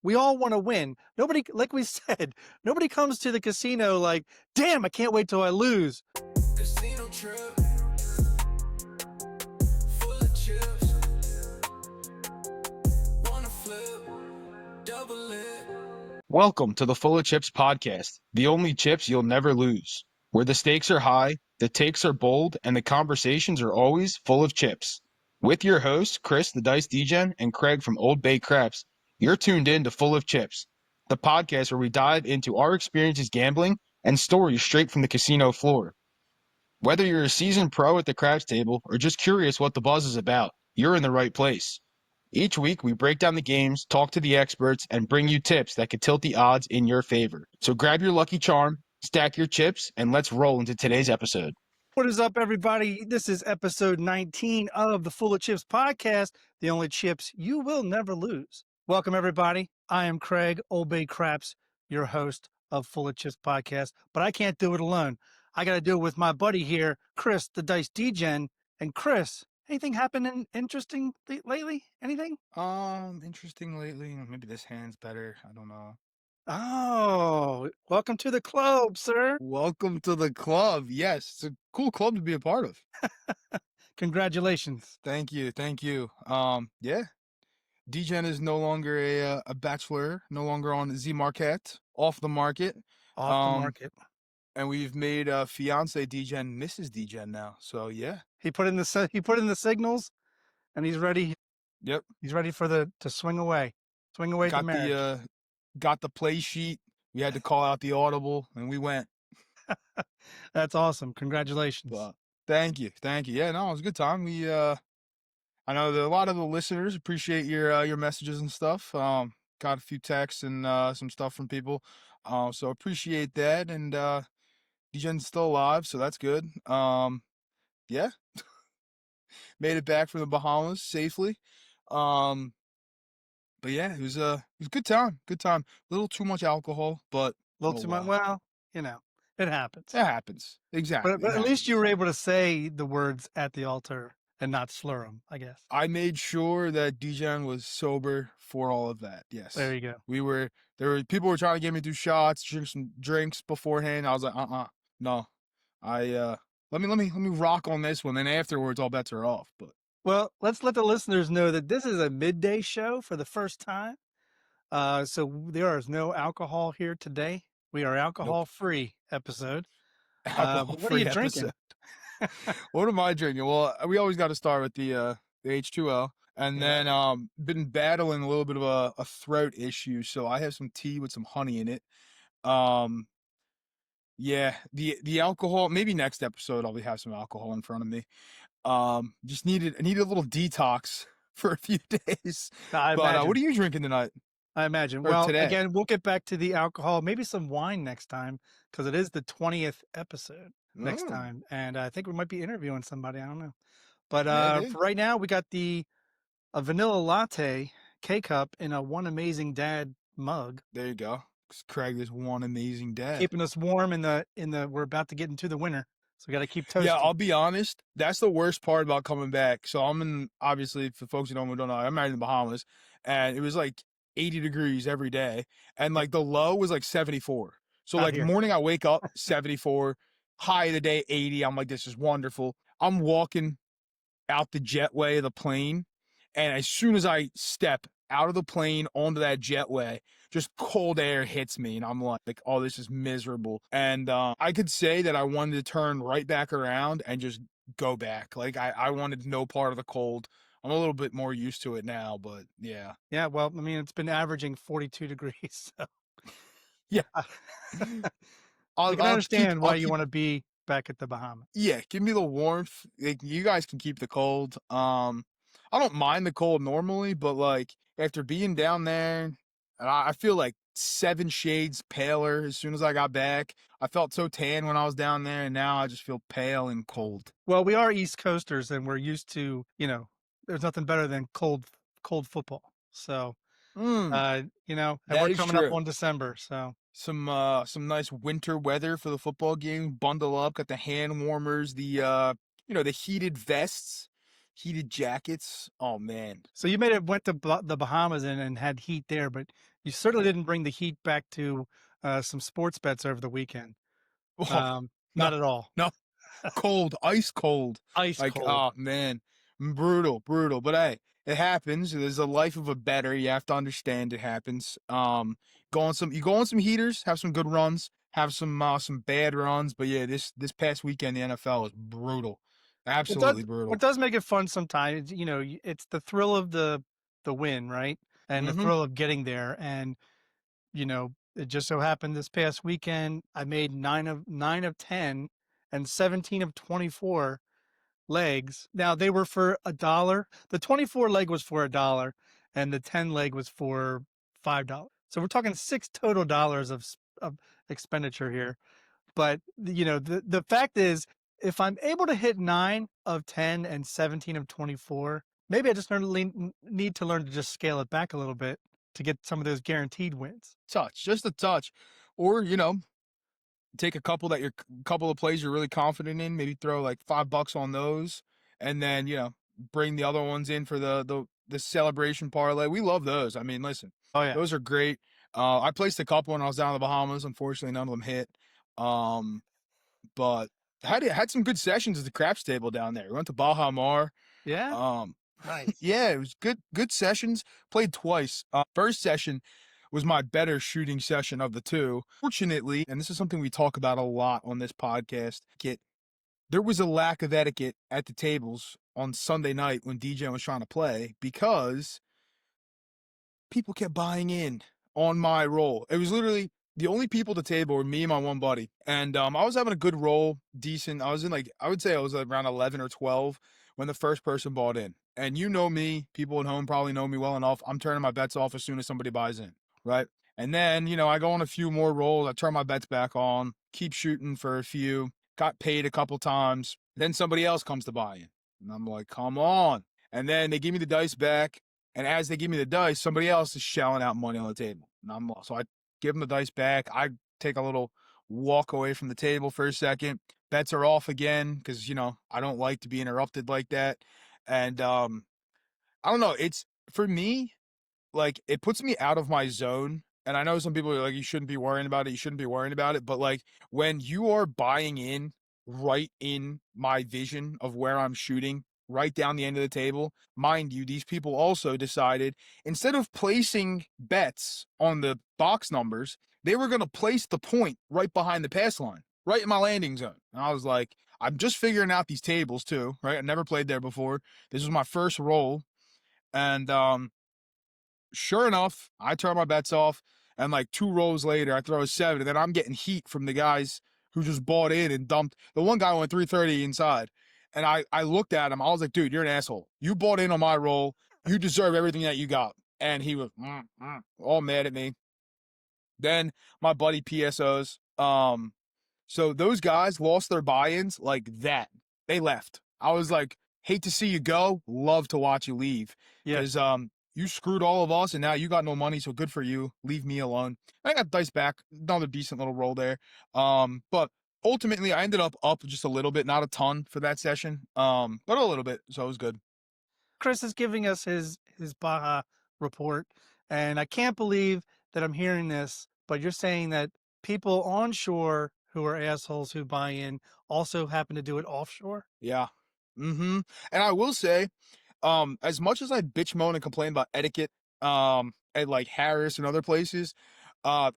We all want to win. Nobody, like we said, nobody comes to the casino like, damn, I can't wait till I lose. Casino trip, full of chips. Wanna flip, double it. Welcome to the Full of Chips podcast, the only chips you'll never lose, where the stakes are high, the takes are bold, and the conversations are always full of chips. With your hosts, Chris the Dice Degen and Craig from Old Bay Craps, you're tuned in to Full of Chips, the podcast where we dive into our experiences gambling and stories straight from the casino floor. Whether you're a seasoned pro at the craps table or just curious what the buzz is about, you're in the right place. Each week, we break down the games, talk to the experts, and bring you tips that could tilt the odds in your favor. So grab your lucky charm, stack your chips, and let's roll into today's episode. What is up, everybody? This is episode 19 of the Full of Chips podcast, the only chips you will never lose. Welcome, everybody. I am Craig, Old Bay Craps, your host of Full of Chips podcast, but I can't do it alone. I got to do it with my buddy here, Chris the Dice Degen. And Chris, anything happening interesting lately? Anything? Interesting lately. Maybe this hand's better. I don't know. Oh, welcome to the club, sir. Welcome to the club. Yes, it's a cool club to be a part of. Congratulations. Thank you. Yeah. Degen is no longer a bachelor, no longer on Z Market, off the market. Off the market. And we've made fiance Degen Mrs. Degen now. So yeah. He put in the signals, and he's ready. Yep. He's ready to swing away to marriage. Got the play sheet. We had to call out the audible, and we went. That's awesome. Congratulations. Well, thank you. Yeah, no, it was a good time. I know that a lot of the listeners appreciate your messages and stuff. Got a few texts and some stuff from people. So appreciate that. And Degen's still alive, so that's good. Yeah. Made it back from the Bahamas safely. But yeah, it was a good time. A little too much alcohol, but A little too much. Well, it happens. It happens. Exactly. But at least you were able to say the words at the altar and not slur them, I guess. I made sure that Degen was sober for all of that. Yes. There you go. People were trying to get me through shots, drink some drinks beforehand. I was like, no. Let me rock on this one. Then afterwards, all bets are off. But well, let's let the listeners know that this is a midday show for the first time. So there is no alcohol here today. We are alcohol-free episode. What are you drinking? What am I drinking? Well, we always got to start with the H2O. And then been battling a little bit of a throat issue. So I have some tea with some honey in it. Yeah, the alcohol, maybe next episode I'll have some alcohol in front of me. I needed a little detox for a few days. But what are you drinking tonight? I imagine. Well, today. Again, we'll get back to the alcohol, maybe some wine next time, because it is the 20th episode next time. And I think we might be interviewing somebody. I don't know. But for right now, we got a vanilla latte K-cup in a One Amazing Dad mug. There you go. Craig is one amazing dad. Keeping us warm we're about to get into the winter. So we got to keep toasting. Yeah, I'll be honest. That's the worst part about coming back. So obviously, for folks who don't know, I'm married in the Bahamas, and it was like 80 degrees every day. And like the low was like 74. So like morning I wake up 74, high of the day 80. I'm like, this is wonderful. I'm walking out the jetway of the plane. And as soon as I step out of the plane onto that jetway, just cold air hits me. And I'm like, oh, this is miserable. And I could say that I wanted to turn right back around and just go back. Like I wanted no part of the cold. I'm a little bit more used to it now, but yeah. Yeah, well, I mean, it's been averaging 42 degrees. So. Yeah. I can understand why you want to be back at the Bahamas. Yeah, give me the warmth. Like, you guys can keep the cold. I don't mind the cold normally, but like after being down there, I feel like 7 shades paler as soon as I got back. I felt so tan when I was down there, and now I just feel pale and cold. Well, we are East Coasters, and we're used to, there's nothing better than cold football. So, and we're coming up on December, so. Some nice winter weather for the football game. Bundle up, got the hand warmers, the heated vests. heated jackets. Oh man. So you went to the Bahamas and had heat there, but you certainly didn't bring the heat back to some sports bets over the weekend. Oh, Um, no, not at all. no, cold, ice cold. Ice Like, cold. oh man, brutal, brutal. But hey, it happens. There's a life of a bettor. You have to understand it happens. You go on some heaters, have some good runs, have some bad runs. But yeah, this past weekend the NFL was brutal, It does absolutely brutal. what does make it fun sometimes, it's the thrill of the win, right? And the Mm-hmm. thrill of getting there. And, it just so happened this past weekend I made 9 of 10 and 17 of 24 legs. Now they were for $1. The 24 leg was for $1 and the 10 leg was for $5. So we're talking six total dollars of expenditure here. But the fact is, if I'm able to hit 9 of 10 and 17 of 24, maybe I just need to learn to just scale it back a little bit to get some of those guaranteed wins. Touch, just a touch, or take a couple of plays you're really confident in, maybe throw like $5 on those, and then bring the other ones in for the celebration parlay. We love those. I mean, listen, Oh yeah. those are great. I placed a couple when I was down in the Bahamas. Unfortunately, none of them hit. Um, but had some good sessions at the craps table down there. We went to Baja Mar. Yeah. Um, Nice. yeah, it was good sessions. Played twice. First session was my better shooting session of the two. Fortunately, and this is something we talk about a lot on this podcast, there was a lack of etiquette at the tables on Sunday night when DJ was trying to play because people kept buying in on my roll. It was literally the only people at the table were me and my one buddy. And I was having a good roll, decent. I was in I would say I was around 11 or 12 when the first person bought in. And you know me, people at home probably know me well enough. I'm turning my bets off as soon as somebody buys in, right? And then, I go on a few more rolls. I turn my bets back on, keep shooting for a few, got paid a couple times. Then somebody else comes to buy in. And I'm like, come on. And then they give me the dice back. And as they give me the dice, somebody else is shelling out money on the table. And so I give them the dice back. I take a little walk away from the table for a second. Bets are off again because, I don't like to be interrupted like that. And I don't know. It's for me, like it puts me out of my zone. And I know some people are like, you shouldn't be worrying about it. You shouldn't be worrying about it. But like when you are buying in right in my vision of where I'm shooting, right down the end of the table, mind you, these people also decided instead of placing bets on the box numbers, they were going to place the point right behind the pass line, right in my landing zone. And I was like, I'm just figuring out these tables too, right? I never played there before. This was my first roll. And sure enough, I turn my bets off, and like 2 rolls later, I throw a 7, and then I'm getting heat from the guys who just bought in and dumped. The one guy went 330 inside, and I looked at him. I was like, dude, you're an asshole. You bought in on my roll. You deserve everything that you got. And he was all mad at me. Then my buddy PSOs. So those guys lost their buy-ins like that. They left. I was like, hate to see you go. Love to watch you leave. Yeah. Because you screwed all of us and now you got no money, so good for you. Leave me alone. I got dice back. Another decent little roll there. But ultimately I ended up just a little bit, not a ton for that session. But a little bit. So it was good. Chris is giving us his Baja report, and I can't believe that I'm hearing this, but you're saying that people onshore who are assholes who buy in also happen to do it offshore? Yeah. Mm-hmm. And I will say, as much as I bitch moan and complain about etiquette, at like Harris and other places, uh,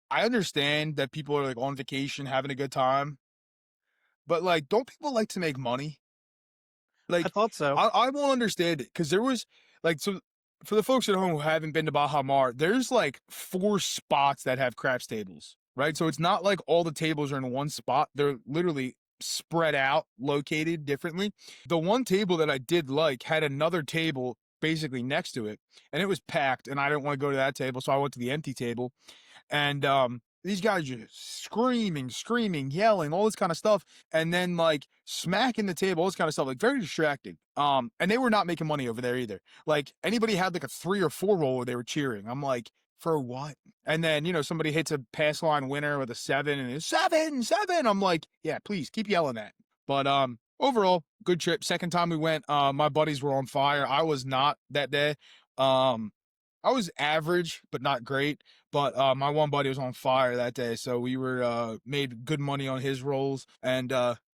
I understand that people are like on vacation having a good time, but like, don't people like to make money? I Like, thought so. I won't understand it because there was like so for the folks at home who haven't been to Baja Mar, there's like 4 spots that have craps tables, right? So it's not like all the tables are in one spot. They're literally spread out, located differently. The one table that I did like had another table basically next to it, and it was packed, and I didn't want to go to that table, so I went to the empty table. And these guys just screaming, yelling, all this kind of stuff, and then like smacking the table, all this kind of stuff, like very distracting. And they were not making money over there either. Like anybody had like a 3 or 4 roll where they were cheering. I'm like, for what? And then somebody hits a pass line winner with a 7, and it's 7. I'm like, yeah, please keep yelling that. But Overall, good trip. Second time we went, my buddies were on fire. I was not that day. Um, I was average, but not great. But my one buddy was on fire that day, so we were made good money on his rolls and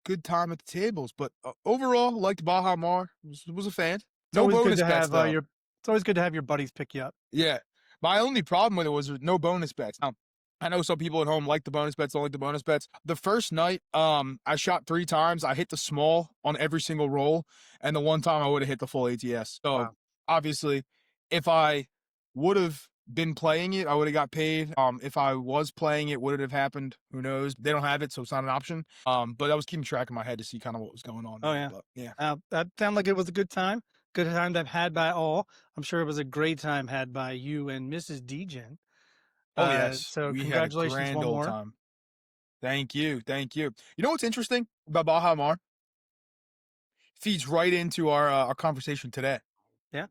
good time at the tables. But overall, liked Baja Mar. Was a fan. It's No always good bonus to bets have though. your. It's always good to have your buddies pick you up. Yeah. My only problem with it was no bonus bets. Now, I know some people at home like the bonus bets, don't like the bonus bets. The first night, I shot 3 times. I hit the small on every single roll, and the one time I would have hit the full ATS. So Wow. obviously, if I would have been playing it, I would have got paid. If I was playing it, would it have happened? Who knows? They don't have it, so it's not an option. But I was keeping track in my head to see kind of what was going on Oh there. yeah. But yeah. That sounded like it was a good time. Good time that had by all. I'm sure it was a great time had by you and Mrs. Degen. Oh yes, So we had a congratulations grand one old more. time. Thank you. Thank you. You know what's interesting about Baja Mar? Feeds right into our conversation today. Yeah.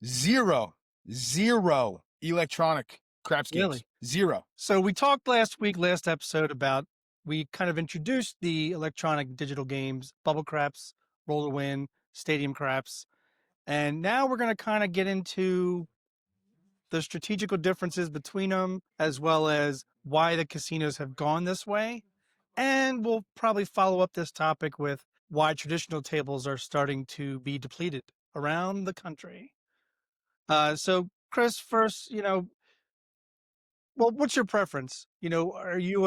Zero, zero electronic craps games. Really. Zero. So we talked last episode about we kind of introduced the electronic digital games, bubble craps, roll to win, stadium craps, and now we're going to kind of get into the strategical differences between them, as well as why the casinos have gone this way. And we'll probably follow up this topic with why traditional tables are starting to be depleted around the country. So, Chris, first, well, what's your preference? Are you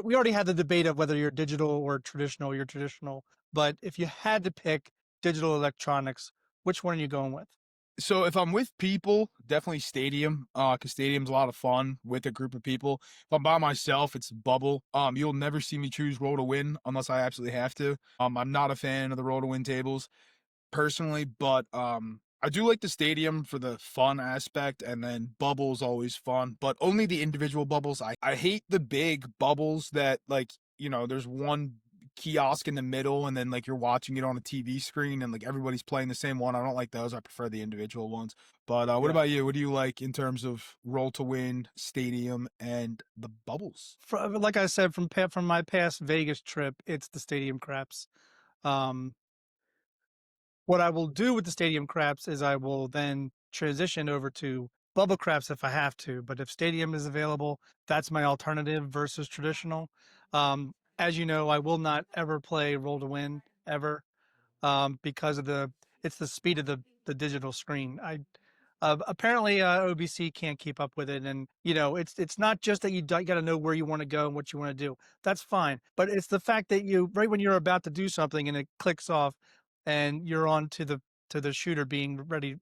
we already had the debate of whether you're digital or traditional, you're traditional, but if you had to pick digital electronics, which one are you going with? So if I'm with people, definitely stadium. Cause stadium's a lot of fun with a group of people. If I'm by myself, it's bubble. You'll never see me choose roll to win unless I absolutely have to. I'm not a fan of the roll to win tables personally, but I do like the stadium for the fun aspect, and then bubbles always fun, but only the individual bubbles. I hate the big bubbles that like, there's one kiosk in the middle and then like you're watching it on a TV screen and like everybody's playing the same one. I don't like those. I prefer the individual ones. But what Yeah. about you? What do you like in terms of roll to win, stadium, and the bubbles? Like I said, from my past Vegas trip, it's the stadium craps. Um, what I will do with the stadium craps is I will then transition over to bubble craps if I have to. But if stadium is available, that's my alternative versus traditional. As you know, I will not ever play roll to win ever because of it's the speed of the digital screen. Apparently OBC can't keep up with it, and it's not just that you got to know where you want to go and what you want to do. That's fine, but it's the fact that you right when you're about to do something and it clicks off, and you're on to the shooter being ready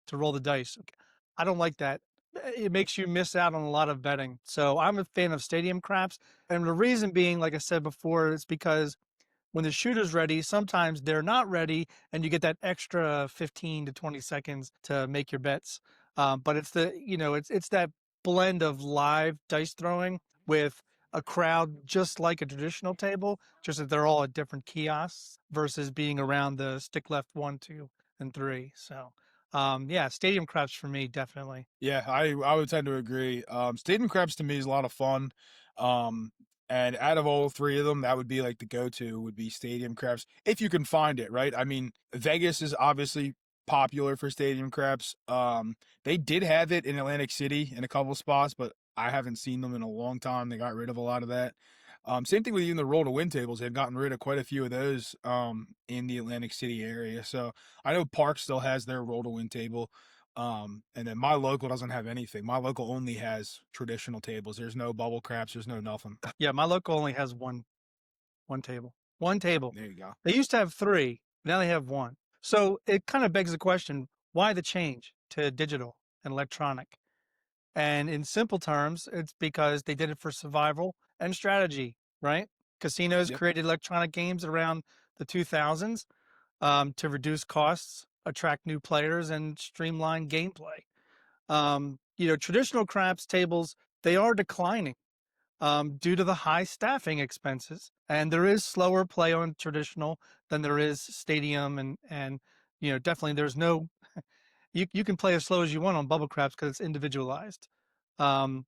to roll the dice. I don't like that. It makes you miss out on a lot of betting. So I'm a fan of stadium craps, and the reason being, like I said before, is because when the shooter's ready, sometimes they're not ready, and you get that extra 15 to 20 seconds to make your bets. But it's that blend of live dice throwing with a crowd just like a traditional table, just that they're all at different kiosks versus being around the stick left 1, 2, and 3. So, yeah, stadium craps for me, definitely. Yeah, I would tend to agree. Stadium craps to me is a lot of fun. Um, and out of all three of them, that would be like the go-to would be stadium craps if you can find it, right? I mean, Vegas is obviously popular for stadium craps. They did have it in Atlantic City in a couple spots, but I haven't seen them in a long time. They got rid of a lot of that. Same thing with even the roll to win tables. They've gotten rid of quite a few of those in the Atlantic City area. So I know Park still has their roll to win table. And then my local doesn't have anything. My local only has traditional tables. There's no bubble craps. There's no nothing. Yeah, my local only has one table. One table. There you go. They used to have three, now they have one. So it kind of begs the question, why the change to digital and electronic? And in simple terms, it's because they did it for survival and strategy, right? Casinos Yep. created electronic games around the 2000s to reduce costs, attract new players, and streamline gameplay. Traditional craps tables, they are declining due to the high staffing expenses. And there is slower play on traditional than there is stadium, and definitely there's no you can play as slow as you want on bubble craps because it's individualized.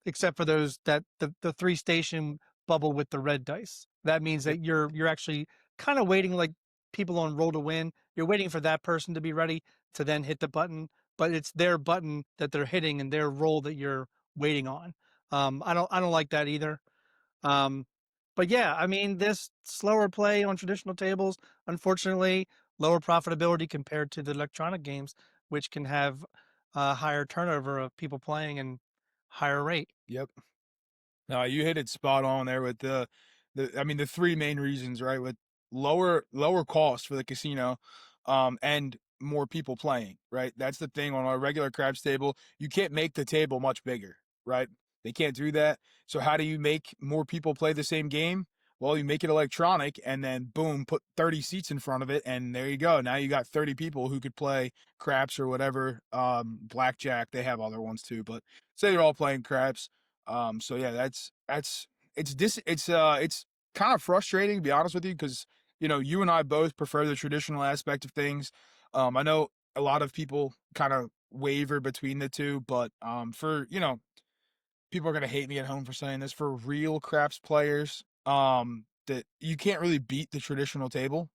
Except for those that the three station bubble with the red dice. That means Yep. that you're actually kind of waiting like people on roll to win. You're waiting for that person to be ready to then hit the button, but it's their button that they're hitting and their roll that you're waiting on. I don't like that either. Um, but yeah, I mean, this slower play on traditional tables, unfortunately, lower profitability compared to the electronic games, which can have a higher turnover of people playing and higher rate. Yep. No, you hit it spot on there with I mean, the three main reasons, right? With lower cost for the casino, and more people playing, right? That's the thing on a regular craps table. You can't make the table much bigger, right? They can't do that. So how do you make more people play the same game? Well, you make it electronic and then boom, put 30 seats in front of it, and there you go. Now you got 30 people who could play craps or whatever. Blackjack, they have other ones too, but say they're all playing craps. So yeah, it's kind of frustrating to be honest with you because you and I both prefer the traditional aspect of things. I know a lot of people kind of waver between the two, but for people are gonna hate me at home for saying this. For real craps players, that you can't really beat the traditional table.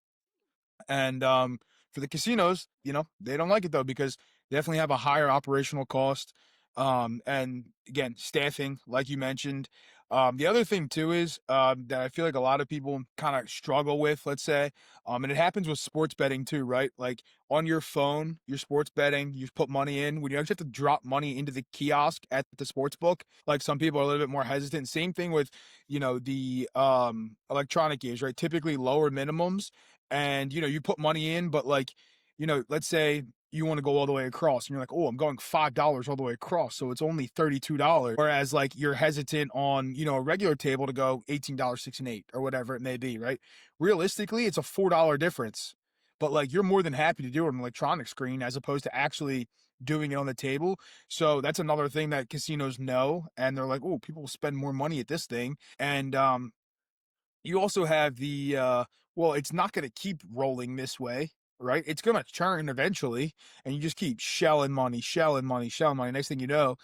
And for the casinos, they don't like it though because they definitely have a higher operational cost. And again, staffing, like you mentioned. The other thing too is that I feel like a lot of people kind of struggle with, let's say, and it happens with sports betting too, right? Like on your phone, your sports betting, you put money in. When you actually have to drop money into the kiosk at the sports book, like some people are a little bit more hesitant. Same thing with, the electronic games, right? Typically lower minimums and you put money in, but like let's say you want to go all the way across and you're like, oh, I'm going $5 all the way across, so it's only $32, whereas like you're hesitant on a regular table to go $18 6 and 8 or whatever it may be, right? Realistically it's a $4 difference, but like you're more than happy to do it on an electronic screen as opposed to actually doing it on the table. So that's another thing that casinos know, and they're like, oh, people will spend more money at this thing. And you also have the well, it's not going to keep rolling this way, right? It's going to turn eventually, and you just keep shelling money, shelling money, shelling money. Next thing you know,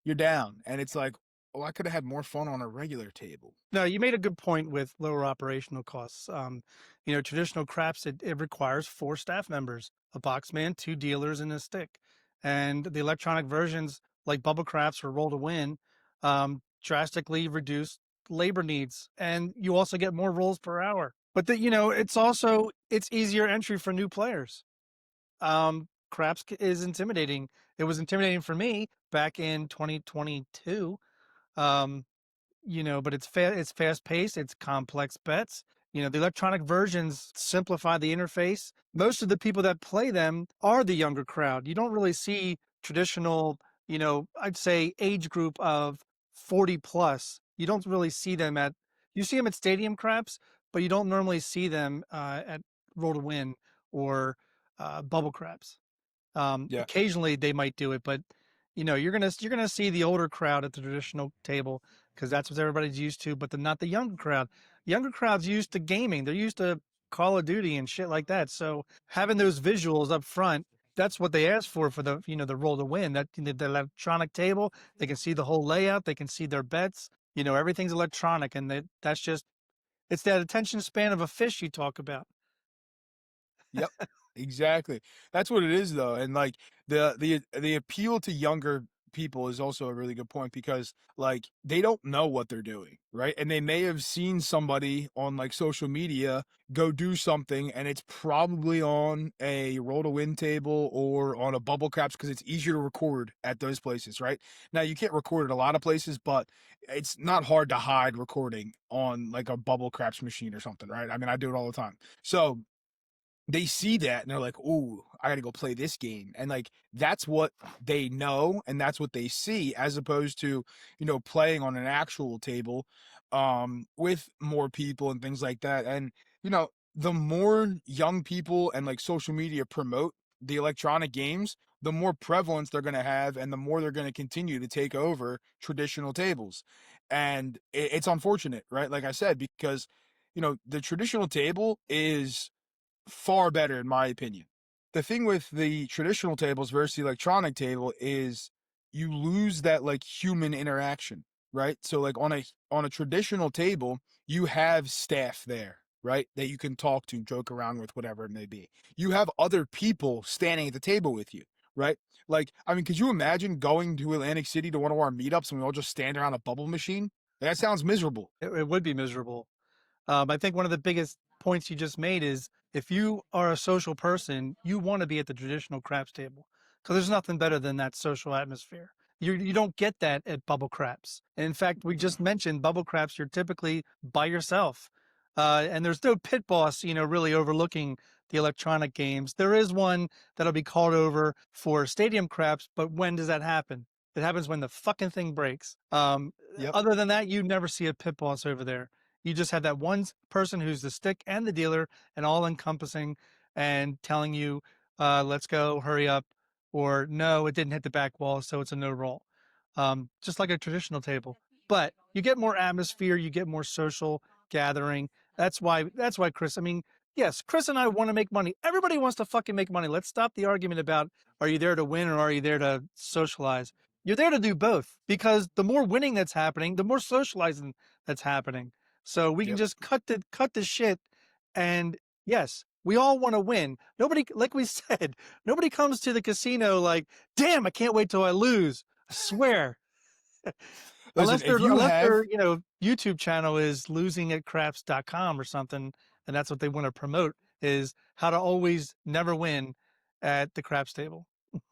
you're down, and it's like, oh, I could have had more fun on a regular table. No, you made a good point with lower operational costs. Traditional craps, it requires four staff members, a boxman, two dealers, and a stick. And the electronic versions, like bubble craps or roll to win, drastically reduce labor needs. And you also get more rolls per hour. But it's easier entry for new players. Craps is intimidating. It was intimidating for me back in 2022. Um, but it's fast paced, it's complex bets. The electronic versions simplify the interface. Most of the people that play them are the younger crowd. You don't really see traditional, I'd say age group of 40 plus. You don't really see them you see them at stadium craps, but you don't normally see them at roll to win or bubble craps. Yeah. Occasionally they might do it, but you're gonna see the older crowd at the traditional table because that's what everybody's used to, but not the younger crowd. Younger crowd's used to gaming. They're used to Call of Duty and shit like that. So having those visuals up front, that's what they ask for the roll to win. That the electronic table, they can see the whole layout, they can see their bets. Everything's electronic, and that's just it's that attention span of a fish you talk about. Yep, exactly. That's what it is though. And like the appeal to younger people is also a really good point because like they don't know what they're doing, right? And they may have seen somebody on like social media go do something and it's probably on a roll to win table or on a bubble caps because it's easier to record at those places, right? Now you can't record at a lot of places, but it's not hard to hide recording on like a bubble craps machine or something, right? I mean, I do it all the time. So they see that and they're like, "Oh, I got to go play this game." And like that's what they know and that's what they see as opposed to, playing on an actual table with more people and things like that. And the more young people and like social media promote the electronic games, the more prevalence they're going to have and the more they're going to continue to take over traditional tables. And it's unfortunate, right? Like I said, because the traditional table is far better in my opinion. The thing with the traditional tables versus the electronic table is you lose that like human interaction, right? So like on a traditional table, you have staff there, right? That you can talk to, joke around with, whatever it may be. You have other people standing at the table with you, right? Like, I mean, could you imagine going to Atlantic City to one of our meetups and we all just stand around a bubble machine? That sounds miserable. It would be miserable. I think one of the biggest points you just made is if you are a social person, you want to be at the traditional craps table because there's nothing better than that social atmosphere. You don't get that at bubble craps. And in fact, we just mentioned bubble craps. You're typically by yourself, and there's no pit boss, really overlooking the electronic games. There is one that'll be called over for stadium craps, but when does that happen? It happens when the fucking thing breaks. Yep. Other than that, you never see a pit boss over there. You just have that one person who's the stick and the dealer and all encompassing and telling you, let's go, hurry up, or no, it didn't hit the back wall, so it's a no roll. Just like a traditional table. But you get more atmosphere, you get more social gathering. That's why Chris, I mean, yes, Chris and I want to make money. Everybody wants to fucking make money. Let's stop the argument about are you there to win or are you there to socialize? You're there to do both because the more winning that's happening, the more socializing that's happening. So we can Yep. just cut the shit. And yes, we all want to win. Nobody, like we said, nobody comes to the casino like, damn, I can't wait till I lose. I swear. Listen, if you Unless have their, YouTube channel is losing at craps.com or something, and that's what they want to promote is how to always never win at the craps table.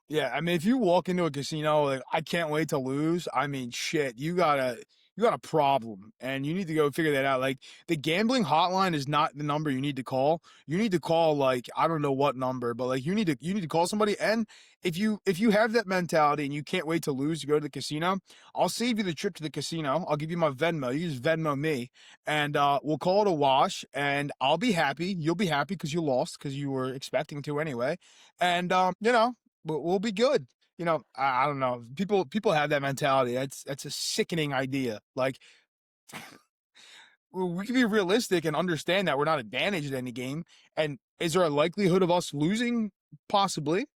Yeah, I mean, if you walk into a casino like I can't wait to lose, I mean, shit, you got a problem, and you need to go figure that out. Like the gambling hotline is not the number you need to call. You need to call like I don't know what number, but like you need to call somebody. And if you have that mentality and you can't wait to lose to go to the casino, I'll save you the trip to the casino. I'll give you my Venmo. You just Venmo me, and we'll call it a wash. And I'll be happy. You'll be happy because you lost because you were expecting to anyway. And but we'll be good. I don't know. People have that mentality. That's a sickening idea. Like we can be realistic and understand that we're not advantaged in any game. And is there a likelihood of us losing? Possibly.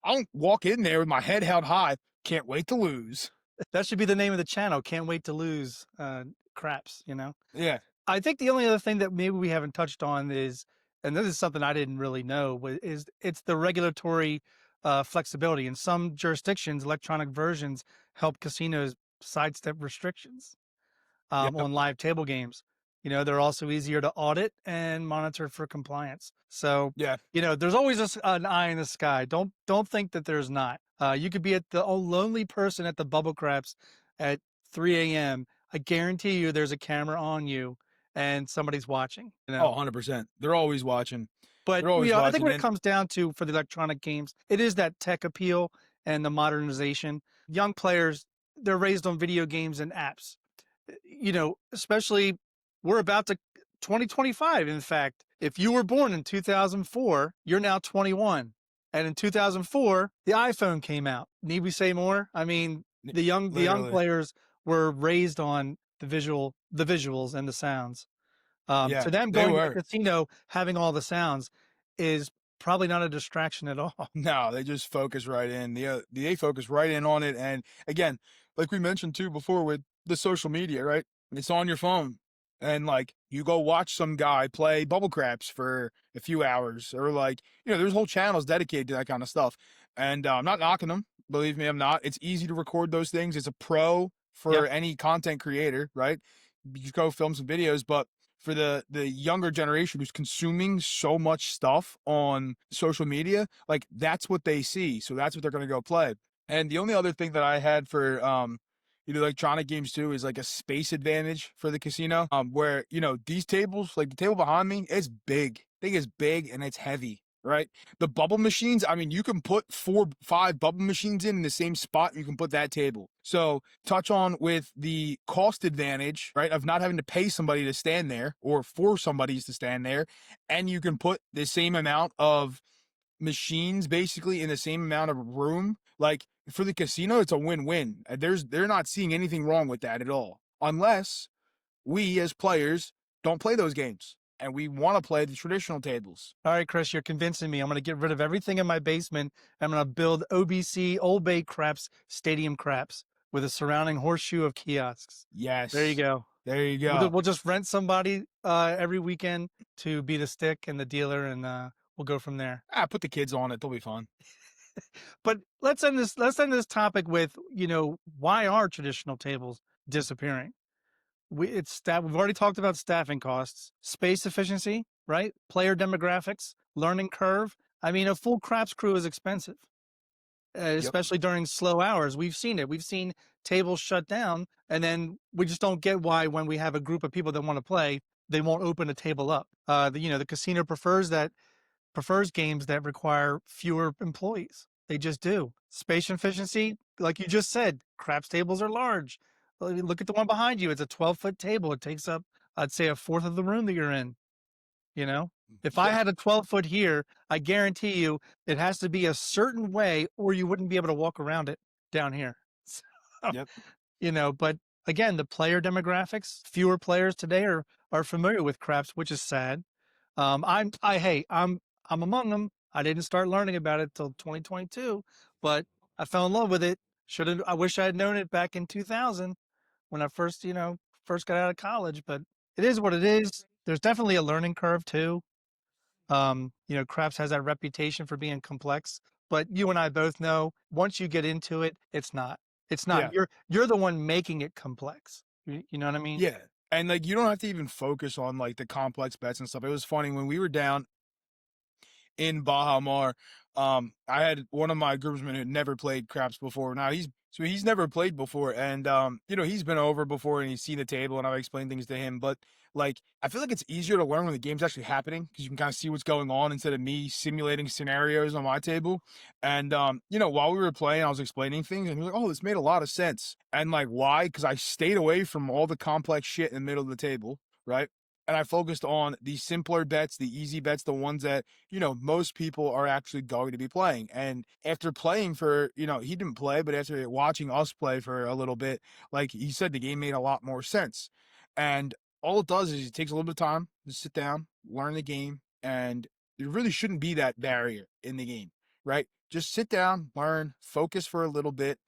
I don't walk in there with my head held high. Can't wait to lose. That should be the name of the channel. Can't wait to lose craps, Yeah. I think the only other thing that maybe we haven't touched on is, and this is something I didn't really know, is it's the regulatory flexibility. In some jurisdictions, electronic versions help casinos sidestep restrictions Yep. on live table games. They're also easier to audit and monitor for compliance. So, Yeah. there's always an eye in the sky. Don't think that there's not. You could be at the lonely person at the bubble craps at 3 a.m. I guarantee you there's a camera on you and somebody's watching. Oh, 100%. They're always watching. But They're always I think watching. what it And comes down to for the electronic games, it is that tech appeal and the modernization. Young players, they're raised on video games and apps. Especially we're about to 2025. In fact, if you were born in 2004, you're now 21. And in 2004, the iPhone came out. Need we say more? I mean, the young literally. players were raised on the visuals and the sounds. Yeah, To them, they going to the were. casino, having all the sounds is probably not a distraction at all. No, they just focus right in. They focus right in on it. And again, like we mentioned too before with the social media, right? It's on your phone. And like you go watch some guy play bubble craps for a few hours, or like, there's whole channels dedicated to that kind of stuff. And I'm not knocking them. Believe me, I'm not. It's easy to record those things. It's a pro Yeah. for any content creator, right? You just go film some videos, but for the younger generation who's consuming so much stuff on social media, like that's what they see. So that's what they're going to go play. And the only other thing that I had for electronic games too is like a space advantage for the casino. Where these tables, like the table behind me, it's big. Thing is big and it's heavy. Right. The bubble machines, I mean, you can put 4, 5 bubble machines in the same spot. You can put that table. So touch on with the cost advantage, right, of not having to pay somebody to stand there or for somebody to stand there. And you can put the same amount of machines basically in the same amount of room. Like for the casino, it's a win-win. They're not seeing anything wrong with that at all. Unless we as players don't play those games and we want to play the traditional tables. All right, Chris, you're convincing me. I'm going to get rid of everything in my basement. I'm going to build OBC, Old Bay Craps, Stadium Craps. with a surrounding horseshoe of kiosks. There you Yes. go. There you We'll, go. we'll just rent somebody every weekend to be the stick and the dealer, and we'll go from there. Put the kids on it. They'll be fun. But let's end this topic with, why are traditional tables disappearing? We've already talked about staffing costs, space efficiency, right? Player demographics, learning curve. I mean, a full craps crew is expensive, Yep. especially during slow hours. We've seen it. We've seen tables shut down, and then we just don't get why when we have a group of people that want to play, they won't open a table up. The casino prefers games that require fewer employees. They just do. Space efficiency, like you just said, craps tables are large. Look at the one behind you. It's a 12-foot table. It takes up, I'd say, a fourth of the room that you're in. You know, if I Yeah. had a 12-foot here, I guarantee you it has to be a certain way or you wouldn't be able to walk around it down here. So, Yep. but again, the player demographics, fewer players today are familiar with craps, which is sad. I'm among them. I didn't start learning about it till 2022, but I fell in love with it. I wish I had known it back in 2000 when I first got out of college, but it is what it is. There's definitely a learning curve too. Craps has that reputation for being complex, but you and I both know once you get into it, it's not. It's not. Yeah. You're the one making it complex. You know what I mean? Yeah. And like you don't have to even focus on like the complex bets and stuff. It was funny when we were down in Baja Mar. I had one of my groomsmen who had never played craps before. Now he's never played before, and he's been over before and he's seen the table, and I've explained things to him. But like, I feel like it's easier to learn when the game's actually happening because you can kind of see what's going on instead of me simulating scenarios on my table. And while we were playing, I was explaining things, and he was like, "Oh, this made a lot of sense." And like, why? Because I stayed away from all the complex shit in the middle of the table, right? And I focused on the simpler bets, the easy bets, the ones that most people are actually going to be playing. And after playing for, he didn't play, but after watching us play for a little bit, like he said, the game made a lot more sense. And all it does is it takes a little bit of time to sit down, learn the game, and there really shouldn't be that barrier in the game, right? Just sit down, learn, focus for a little bit,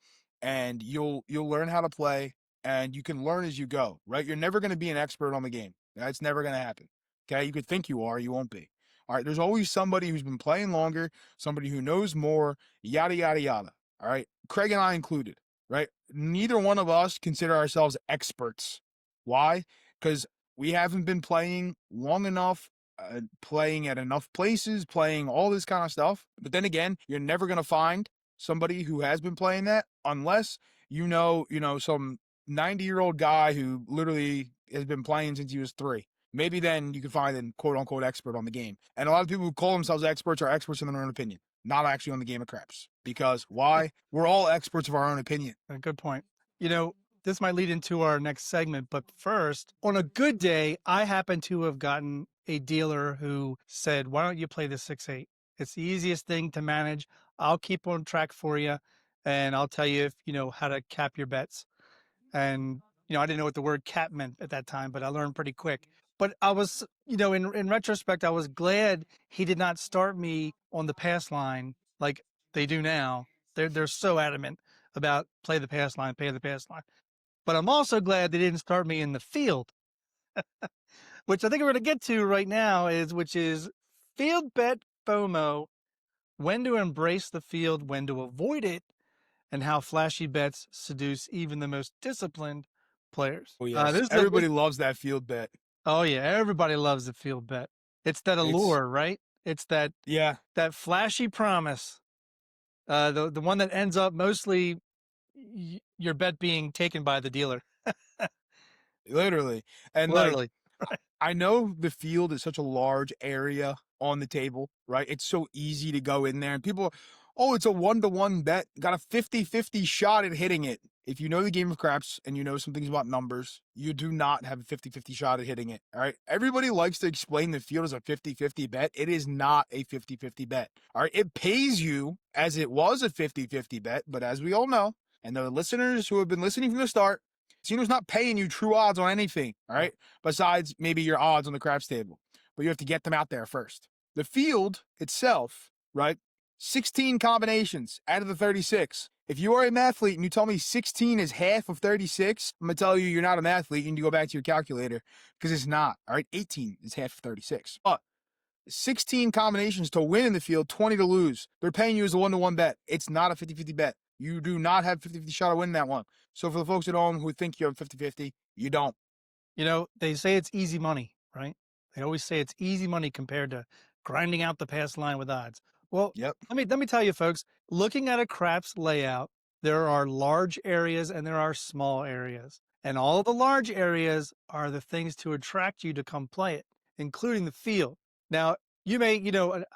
and you'll learn how to play, and you can learn as you go, right? You're never going to be an expert on the game. That's never going to happen. Okay. You could think you are, you won't be. All right. There's always somebody who's been playing longer, somebody who knows more, yada, yada, yada. All right. Craig and I included, right? Neither one of us consider ourselves experts. Why? Because we haven't been playing long enough, playing at enough places, playing all this kind of stuff. But then again, you're never going to find somebody who has been playing that unless some 90-year-old guy who literally has been playing since he was 3. Maybe then you can find a quote unquote expert on the game. And a lot of people who call themselves experts are experts in their own opinion, not actually on the game of craps. Because why? We're all experts of our own opinion. A good point. This might lead into our next segment, but first, on a good day, I happen to have gotten a dealer who said, "Why don't you play the 6-8? It's the easiest thing to manage. I'll keep on track for you, and I'll tell you if how to cap your bets." And I didn't know what the word cap meant at that time, but I learned pretty quick. But I was, in retrospect, I was glad he did not start me on the pass line like they do now. They're so adamant about play the pass line, pay the pass line. But I'm also glad they didn't start me in the field, which I think we're going to get to right now, which is field bet FOMO, when to embrace the field, when to avoid it, and how flashy bets seduce even the most disciplined players. Oh, yes. Everybody loves that field bet. Oh yeah, everybody loves the field bet. It's that allure, right? It's that flashy promise. The one that ends up mostly your bet being taken by the dealer. Literally. And Literally. I know the field is such a large area on the table, right? It's so easy to go in there and people, oh, it's a 1-to-1 bet. Got a 50-50 shot at hitting it. If you know the game of craps and you know some things about numbers, you do not have a 50-50 shot at hitting it. All right. Everybody likes to explain the field as a 50-50 bet. It is not a 50-50 bet. All right. It pays you as it was a 50-50 bet, but as we all know, and the listeners who have been listening from the start, casino's not paying you true odds on anything. All right. Besides maybe your odds on the craps table, but you have to get them out there first. The field itself, right, 16 combinations out of the 36. If you are a mathlete and you tell me 16 is half of 36, I'm going to tell you you're not a mathlete. You need to go back to your calculator because it's not. All right, 18 is half of 36. But 16 combinations to win in the field, 20 to lose. They're paying you as a 1-to-1 bet. It's not a 50-50 bet. You do not have 50-50 shot of winning that one. So for the folks at home who think you have 50-50, you don't. You know, they say it's easy money, right? They always say it's easy money compared to grinding out the pass line with odds. Well, Yep. let me tell you, folks, looking at a craps layout, there are large areas and there are small areas. And all the large areas are the things to attract you to come play it, including the field. Now, you may,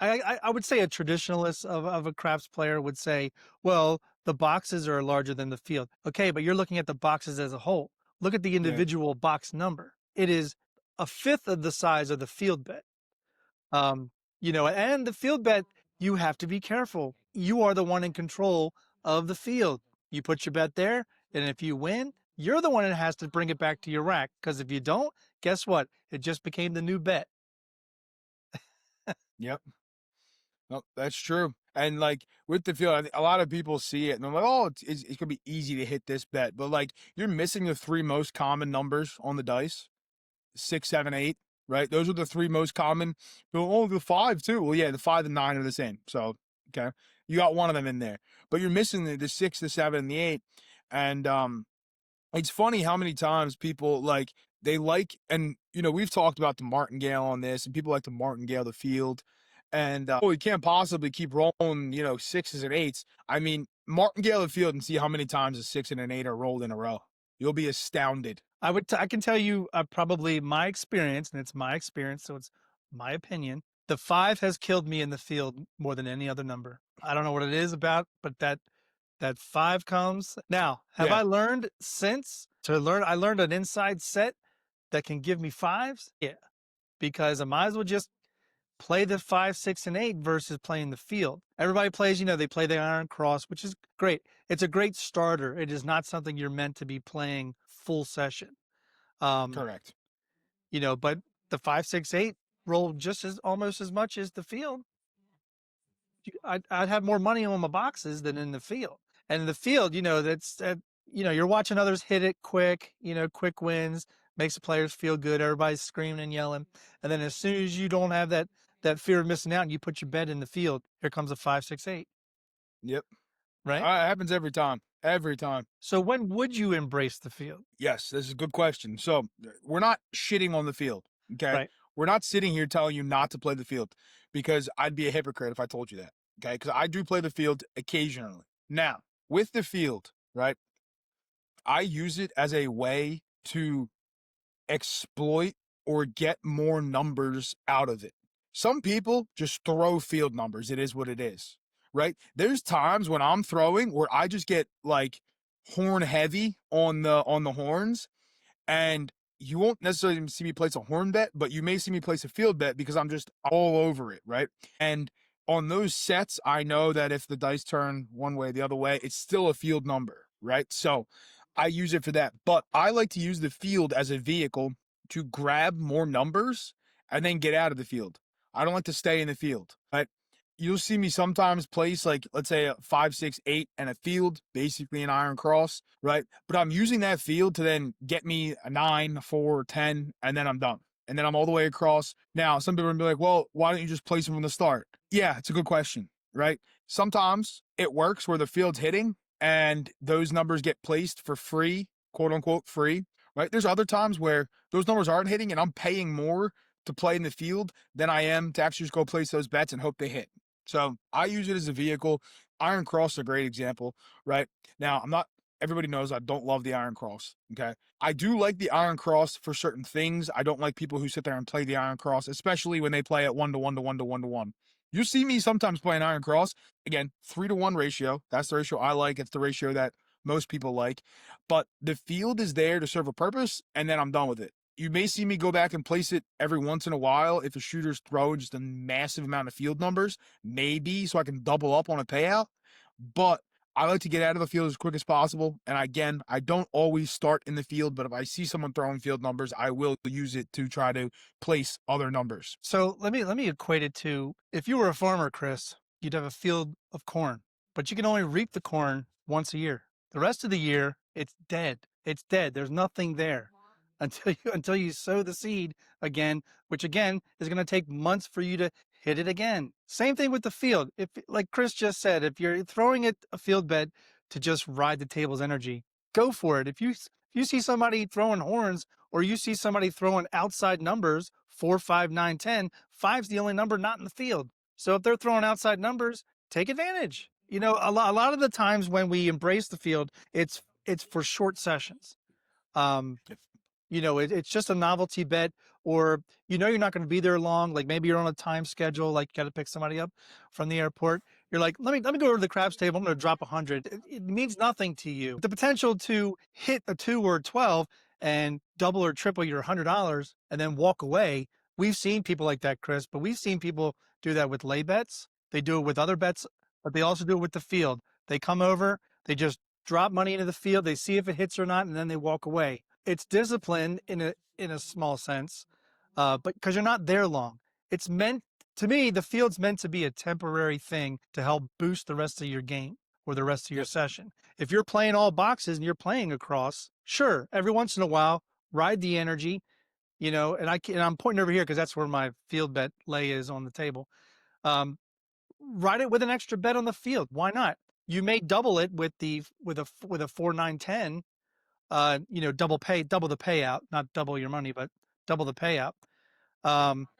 I would say a traditionalist of a craps player would say, well, the boxes are larger than the field. Okay, but you're looking at the boxes as a whole. Look at the Yeah. individual box number. It is a fifth of the size of the field bet. And the field bet, you have to be careful. You are the one in control of the field. You put your bet there, and if you win, you're the one that has to bring it back to your rack. Because if you don't, guess what? It just became the new bet. Yep. No, that's true. And like with the field, I think a lot of people see it and they're like, oh, it's going to be easy to hit this bet. But like you're missing the three most common numbers on the dice 6, 7, 8, right? Those are the three most common. Oh, the 5 too. Well, yeah, the 5 and 9 are the same. So, okay. You got one of them in there. But you're missing the 6, the 7, and the 8. And it's funny how many times people like, and we've talked about the martingale on this, and people like to martingale the field. And we can't possibly keep rolling, 6s and 8s. I mean, martingale the field and see how many times a 6 and an 8 are rolled in a row. You'll be astounded. I can tell you probably my experience, and it's my experience, so it's my opinion. The 5 has killed me in the field more than any other number. I don't know what it is about, but that 5 comes. Now, have Yeah. I learned since to learn? I learned an inside set that can give me 5s. Yeah, because I might as well just play the 5, 6, and 8 versus playing the field. Everybody plays, they play the iron cross, which is great. It's a great starter. It is not something you're meant to be playing full session. Correct. But the 5, 6, 8 roll just as almost as much as the field. I'd have more money on my boxes than in the field. And in the field, you're watching others hit it quick, quick wins, makes the players feel good. Everybody's screaming and yelling. And then as soon as you don't have that fear of missing out and you put your bet in the field, here comes a 5, 6, 8. Yep. Right? It happens every time. Every time. So when would you embrace the field? Yes, this is a good question. So we're not shitting on the field. Okay. Right. We're not sitting here telling you not to play the field because I'd be a hypocrite if I told you that. Okay. Because I do play the field occasionally. Now, with the field, right, I use it as a way to exploit or get more numbers out of it. Some people just throw field numbers. It is what it is, right? There's times when I'm throwing where I just get like horn heavy on the horns, and you won't necessarily see me place a horn bet, but you may see me place a field bet because I'm just all over it, right? And on those sets, I know that if the dice turn one way, the other way, it's still a field number, right? So I use it for that. But I like to use the field as a vehicle to grab more numbers and then get out of the field. I don't like to stay in the field. But you'll see me sometimes place like, let's say a 5, 6, 8 and a field, basically an iron cross, right? But I'm using that field to then get me a 9, 4, 10, and then I'm done. And then I'm all the way across. Now, some people are gonna be like, well, why don't you just place them from the start? Yeah, it's a good question, right? Sometimes it works where the field's hitting and those numbers get placed for free, quote unquote free, right? There's other times where those numbers aren't hitting and I'm paying more to play in the field than I am to actually just go place those bets and hope they hit. So I use it as a vehicle. Iron Cross is a great example, right? Now, everybody knows I don't love the Iron Cross, okay? I do like the Iron Cross for certain things. I don't like people who sit there and play the Iron Cross, especially when they play at 1 to 1 to 1 to 1 to 1. You see me sometimes playing Iron Cross. Again, 3 to 1 ratio. That's the ratio I like. It's the ratio that most people like. But the field is there to serve a purpose, and then I'm done with it. You may see me go back and place it every once in a while if a shooter's throwing just a massive amount of field numbers, maybe so I can double up on a payout. But I like to get out of the field as quick as possible. And again, I don't always start in the field, but if I see someone throwing field numbers, I will use it to try to place other numbers. So let me equate it to if you were a farmer, Chris, you'd have a field of corn, but you can only reap the corn once a year. The rest of the year, it's dead. It's dead. There's nothing there until you sow the seed again, which again is going to take months for you to hit it again. Same thing with the field. If, like Chris just said, if you're throwing it a field bet to just ride the table's energy, go for it. If you see somebody throwing horns, or you see somebody throwing outside numbers 4, 5, 9, 10, five's the only number not in the field. So if they're throwing outside numbers, take advantage. A lot of the times when we embrace the field, it's for short sessions. It's just a novelty bet, or you're not going to be there long. Like maybe you're on a time schedule, like you got to pick somebody up from the airport. You're like, let me go over to the craps table. I'm going to drop 100. It means nothing to you. The potential to hit a 2 or a 12 and double or triple your $100 and then walk away. We've seen people like that, Chris, but we've seen people do that with lay bets. They do it with other bets, but they also do it with the field. They come over, they just drop money into the field. They see if it hits or not, and then they walk away. It's discipline in a small sense, but because you're not there long. It's meant to me. The field's meant to be a temporary thing to help boost the rest of your game or the rest of your session. If you're playing all boxes and you're playing across, sure, every once in a while, ride the energy, and I'm pointing over here because that's where my field bet lay is on the table. Ride it with an extra bet on the field. Why not? You may double it with a 4, 9, 10. Double the payout, not double your money, but double the payout.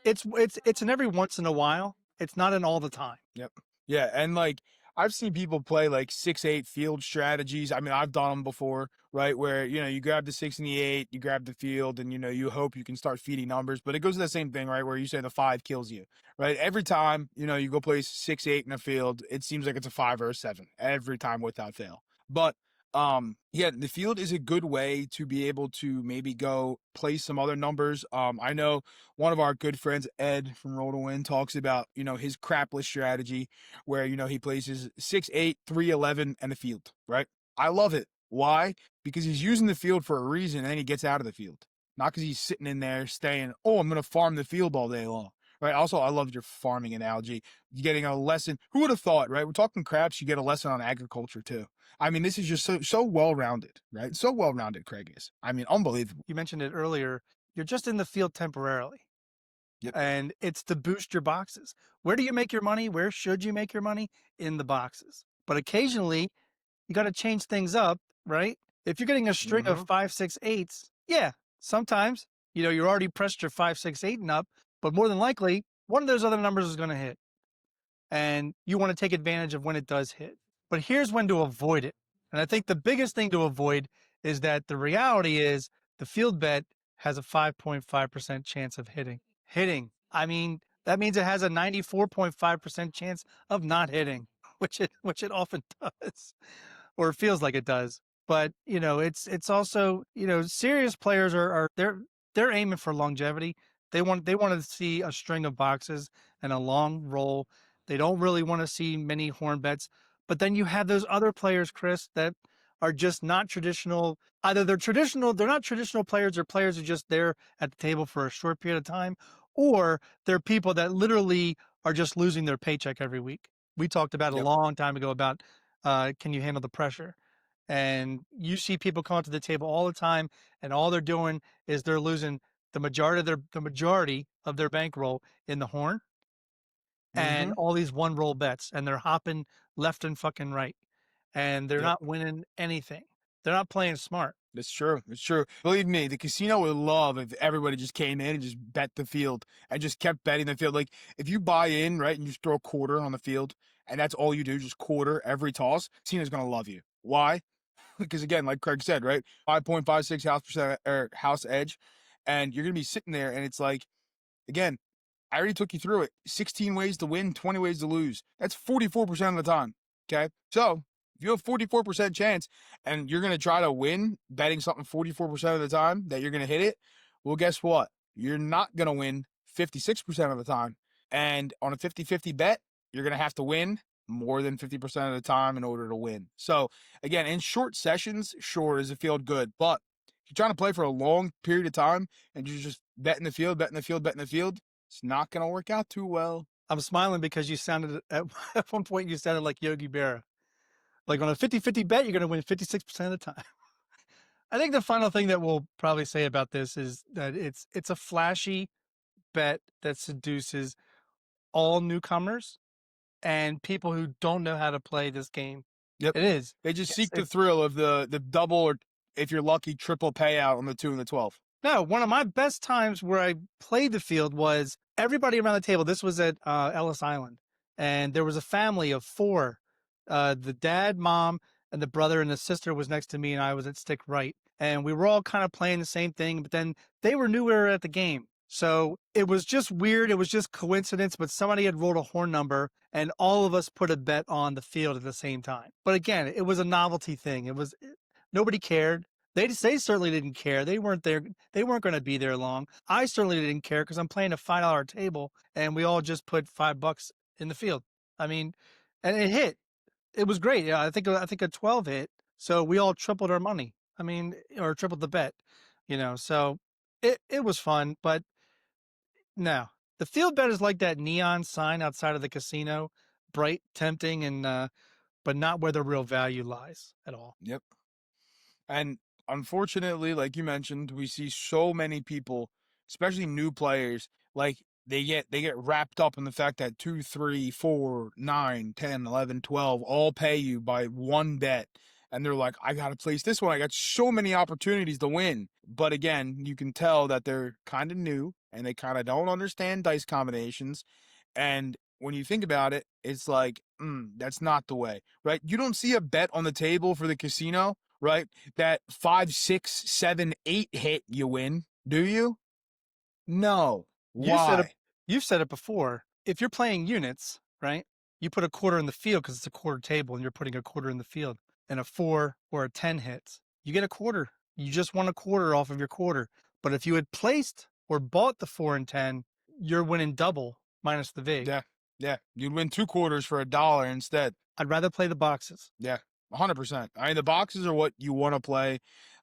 It's an every once in a while. It's not an all the time. Yep. Yeah, and like I've seen people play like 6-8 field strategies. I mean, I've done them before, right? Where you grab the 6 and the 8, you grab the field, and you hope you can start feeding numbers. But it goes to the same thing, right? Where you say the 5 kills you, right? Every time you go play 6-8 in a field, it seems like it's a 5 or a 7 every time without fail. But yeah, the field is a good way to be able to maybe go play some other numbers. I know one of our good friends, Ed from Roll to Win, talks about his crapless strategy where he plays his 6, 8, 3, 11 and the field, right? I love it. Why? Because he's using the field for a reason, and then he gets out of the field, not because he's sitting in there staying, oh, I'm going to farm the field all day long. Right. Also, I loved your farming analogy. You're getting a lesson. Who would have thought, right? We're talking craps. You get a lesson on agriculture too. I mean, this is just so well rounded, right? So well rounded, Craig is. I mean, unbelievable. You mentioned it earlier. You're just in the field temporarily. Yep. And it's to boost your boxes. Where do you make your money? Where should you make your money? In the boxes. But occasionally, you got to change things up, right? If you're getting a string of 5, 6, 8s, yeah, sometimes, you're already pressed your 5, 6, 8 and up, but more than likely, one of those other numbers is going to hit. And you want to take advantage of when it does hit. But here's when to avoid it. And I think the biggest thing to avoid is that the reality is the field bet has a 5.5% chance of hitting. I mean, that means it has a 94.5% chance of not hitting, which it often does, or feels like it does. But it's also serious players are they're aiming for longevity. They want to see a string of boxes and a long roll. They don't really want to see many horn bets. But then you have those other players, Chris, that are just not traditional. Either they're not traditional players, or players who are just there at the table for a short period of time, or they're people that literally are just losing their paycheck every week. We talked about a long time ago about can you handle the pressure? And you see people come to the table all the time, and all they're doing is they're losing the majority of their bankroll in the horn and all these one roll bets, and they're hopping left and fucking right, and they're not winning anything. They're not playing smart. It's true. It's true. Believe me, the casino would love if everybody just came in and just bet the field and just kept betting the field. Like if you buy in, right, and you just throw a quarter on the field and that's all you do, just quarter every toss, casino's going to love you. Why? Because again, like Craig said, right, 5.56 house edge, and you're going to be sitting there and it's like, again, I already took you through it. 16 ways to win, 20 ways to lose. That's 44% of the time. Okay. So if you have 44% chance and you're going to try to win betting something 44% of the time that you're going to hit it, well, guess what? You're not going to win 56% of the time. And on a 50-50 bet, you're going to have to win more than 50% of the time in order to win. So again, in short sessions, sure, does it feel good? But if you're trying to play for a long period of time and you're just betting the field, it's not going to work out too well. I'm smiling because you sounded at one point you sounded like Yogi Berra. Like on a 50-50 bet, you're going to win 56% of the time. I think the final thing that we'll probably say about this is that it's a flashy bet that seduces all newcomers and people who don't know how to play this game. Yep. It is. They just It's, seek the thrill of the double or, if you're lucky, triple payout on the 2 and the 12. No, one of my best times where I played the field was everybody around the table. This was at Ellis Island, and there was a family of four. The dad, mom, and the brother and the sister was next to me, and I was at stick right. And we were all kind of playing the same thing, but then they were newer at the game. So it was just weird. It was just coincidence, but somebody had rolled a horn number, and all of us put a bet on the field at the same time. But again, it was a novelty thing. Nobody cared. They certainly didn't care. They weren't there. They weren't going to be there long. I certainly didn't care because I'm playing a $5 table, and we all just put $5 in the field. I mean, and it hit. It was great. Yeah, I think a 12 hit. So we all tripled our money. I mean, or tripled the bet. So it was fun, but no, the field bet is like that neon sign outside of the casino, bright, tempting, and but not where the real value lies at all. Yep. And unfortunately, like you mentioned, we see so many people, especially new players, like they get wrapped up in the fact that 2, 3, 4, 9, 10, 11, 12 all pay you by one bet. And they're like, I got to place this one. I got so many opportunities to win. But again, you can tell that they're kind of new and they kind of don't understand dice combinations. And when you think about it, it's like, that's not the way, right? You don't see a bet on the table for the casino, right? That 5, 6, 7, 8 hit, you win, do you? No. Why? You've said it before. If you're playing units, right? You put a quarter in the field because it's a quarter table and you're putting a quarter in the field, and a 4 or a 10 hits. You get a quarter. You just won a quarter off of your quarter. But if you had placed or bought the 4 and 10, you're winning double minus the vig. Yeah. Yeah. You'd win 2 quarters for $1 instead. I'd rather play the boxes. Yeah. 100%. I mean, the boxes are what you want to play.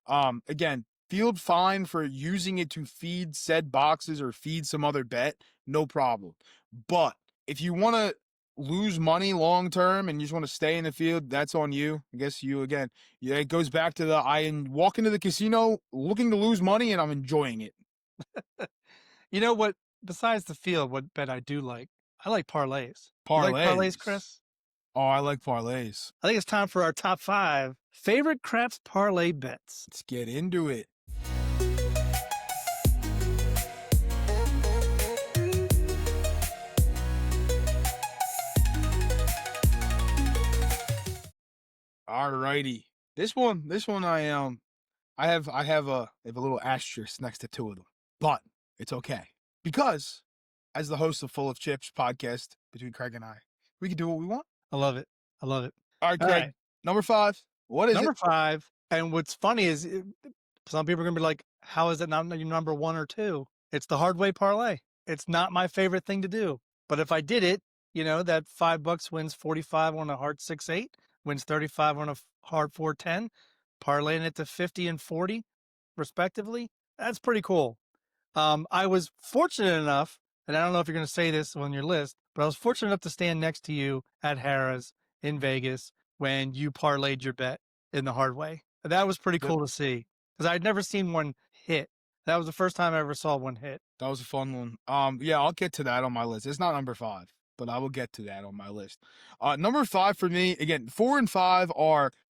Again, field fine for using it to feed said boxes or feed some other bet, no problem. But if you want to lose money long term and you just want to stay in the field, that's on you. I guess you, again, yeah, it goes back to I walk into the casino looking to lose money and I'm enjoying it. You know what? Besides the field, what bet I do like? I like parlays. You like parlays, Chris? Oh, I like parlays. I think it's time for our top 5 favorite craps parlay bets. Let's get into it. Alrighty. This one I have a little asterisk next to 2 of them. But it's okay. Because as the host of Full of Chips podcast between Craig and I, we can do what we want. I love it. I love it. All right, Craig. All right. Number 5. What is number it? 5? And what's funny is some people are going to be like, how is it not your number 1 or 2? It's the hard way parlay. It's not my favorite thing to do. But if I did it, that $5 wins 45 on a hard 6-8, wins 35 on a hard 4-10, parlaying it to 50 and 40 respectively. That's pretty cool. I was fortunate enough, and I don't know if you're going to say this on your list, but I was fortunate enough to stand next to you at Harrah's in Vegas when you parlayed your bet in the hard way. That was pretty cool to see because I'd never seen one hit. That was the first time I ever saw one hit. That was a fun one. Yeah, I'll get to that on my list. It's not number 5, but I will get to that on my list. Number 5 for me, again, 4 and 5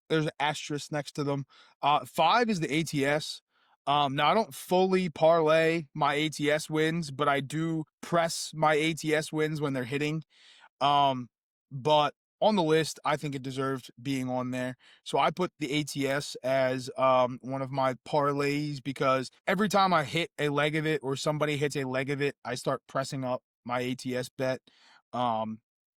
there's an asterisk next to them. 5 is the ATS. Now I don't fully parlay my ATS wins, but I do press my ATS wins when they're hitting. But on the list, I think it deserved being on there. So I put the ATS as one of my parlays because every time I hit a leg of it or somebody hits a leg of it, I start pressing up my ATS bet.